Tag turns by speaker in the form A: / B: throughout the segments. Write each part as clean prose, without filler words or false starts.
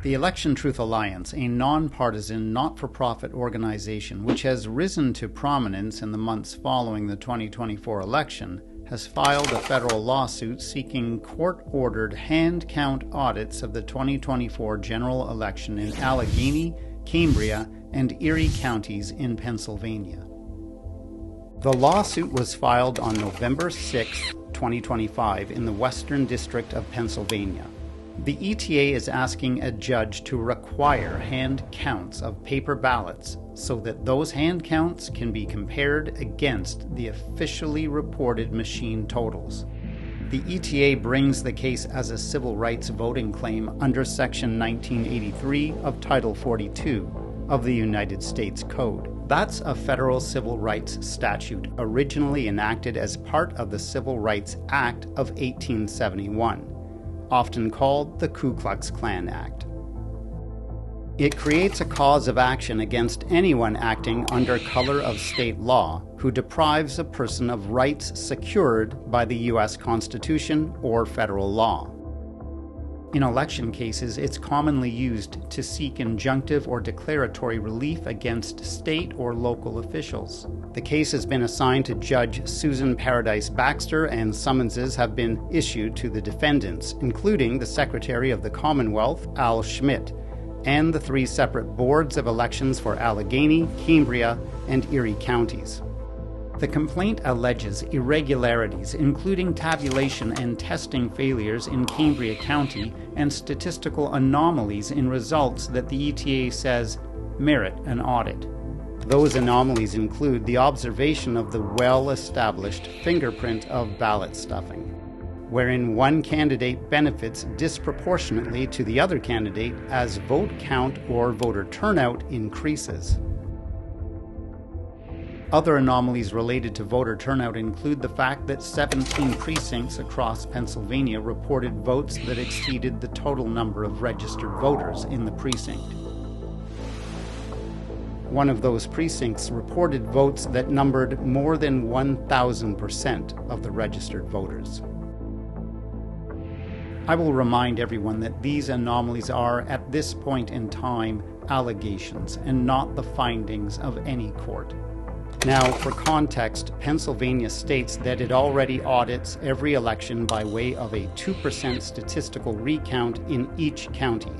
A: The Election Truth Alliance, a non-partisan, not-for-profit organization which has risen to prominence in the months following the 2024 election, has filed a federal lawsuit seeking court-ordered hand-count audits of the 2024 general election in Allegheny, Cambria, and Erie Counties in Pennsylvania. The lawsuit was filed on November 6, 2025 in the Western District of Pennsylvania. The ETA is asking a judge to require hand counts of paper ballots so that those hand counts can be compared against the officially reported machine totals. The ETA brings the case as a civil rights voting claim under Section 1983 of Title 42 of the United States Code. That's a federal civil rights statute originally enacted as part of the Civil Rights Act of 1871. Often called the Ku Klux Klan Act. It creates a cause of action against anyone acting under color of state law who deprives a person of rights secured by the U.S. Constitution or federal law. In election cases, it's commonly used to seek injunctive or declaratory relief against state or local officials. The case has been assigned to Judge Susan Paradise Baxter, and summonses have been issued to the defendants, including the Secretary of the Commonwealth, Al Schmidt, and the 3 separate boards of elections for Allegheny, Cambria, and Erie counties. The complaint alleges irregularities, including tabulation and testing failures in Cambria County and statistical anomalies in results that the ETA says merit an audit. Those anomalies include the observation of the well-established fingerprint of ballot stuffing, wherein one candidate benefits disproportionately to the other candidate as vote count or voter turnout increases. Other anomalies related to voter turnout include the fact that 17 precincts across Pennsylvania reported votes that exceeded the total number of registered voters in the precinct. One of those precincts reported votes that numbered more than 1,000% of the registered voters. I will remind everyone that these anomalies are, at this point in time, allegations and not the findings of any court. Now, for context, Pennsylvania states that it already audits every election by way of a 2% statistical recount in each county,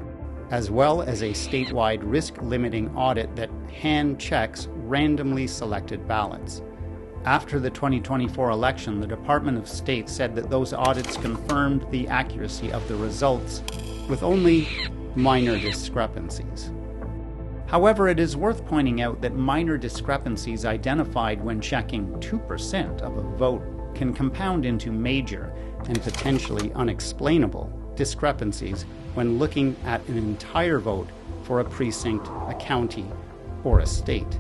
A: as well as a statewide risk-limiting audit that hand-checks randomly selected ballots. After the 2024 election, the Department of State said that those audits confirmed the accuracy of the results with only minor discrepancies. However, it is worth pointing out that minor discrepancies identified when checking 2% of a vote can compound into major and potentially unexplainable discrepancies when looking at an entire vote for a precinct, a county, or a state.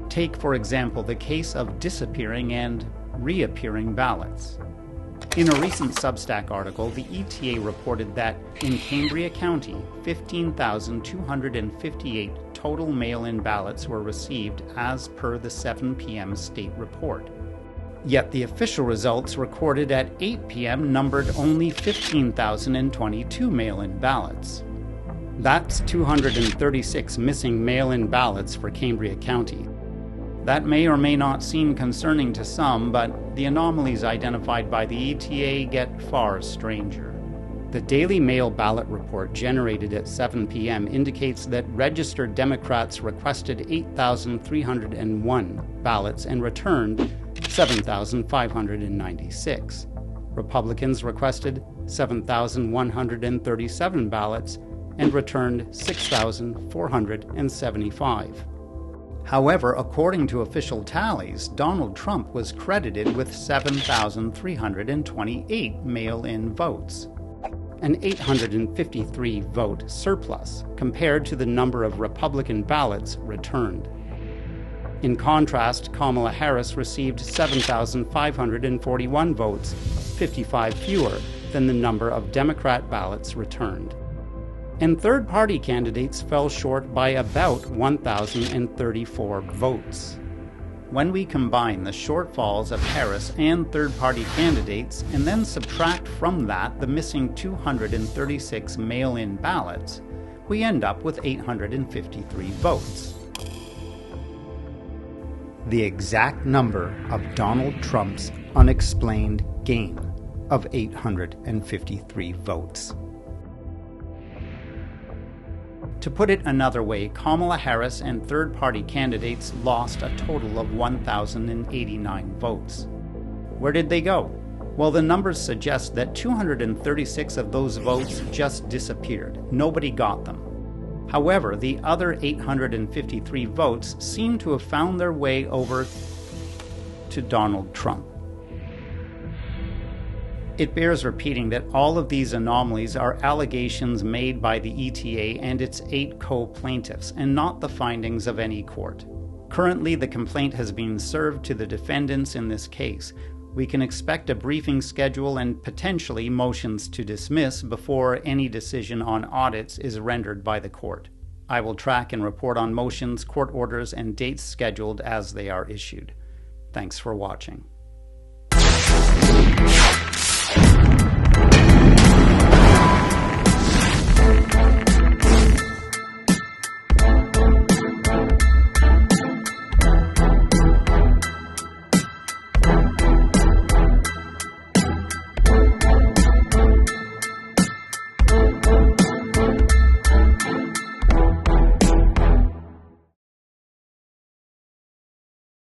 A: Take, for example, the case of disappearing and reappearing ballots. In a recent Substack article, the ETA reported that in Cambria County, 15,258 total mail-in ballots were received as per the 7 p.m. state report. Yet the official results recorded at 8 p.m. numbered only 15,022 mail-in ballots. That's 236 missing mail-in ballots for Cambria County. That may or may not seem concerning to some, but the anomalies identified by the ETA get far stranger. The Daily Mail ballot report generated at 7 p.m. indicates that registered Democrats requested 8,301 ballots and returned 7,596. Republicans requested 7,137 ballots and returned 6,475. However, according to official tallies, Donald Trump was credited with 7,328 mail-in votes, an 853 vote surplus compared to the number of Republican ballots returned. In contrast, Kamala Harris received 7,541 votes, 55 fewer than the number of Democrat ballots returned. And third-party candidates fell short by about 1,034 votes. When we combine the shortfalls of Harris and third-party candidates and then subtract from that the missing 236 mail-in ballots, we end up with 853 votes. The exact number of Donald Trump's unexplained gain of 853 votes. To put it another way, Kamala Harris and third-party candidates lost a total of 1,089 votes. Where did they go? Well, the numbers suggest that 236 of those votes just disappeared. Nobody got them. However, the other 853 votes seem to have found their way over to Donald Trump. It bears repeating that all of these anomalies are allegations made by the ETA and its 8 co-plaintiffs, and not the findings of any court. Currently, the complaint has been served to the defendants in this case. We can expect a briefing schedule and potentially motions to dismiss before any decision on audits is rendered by the court. I will track and report on motions, court orders, and dates scheduled as they are issued. Thanks for watching.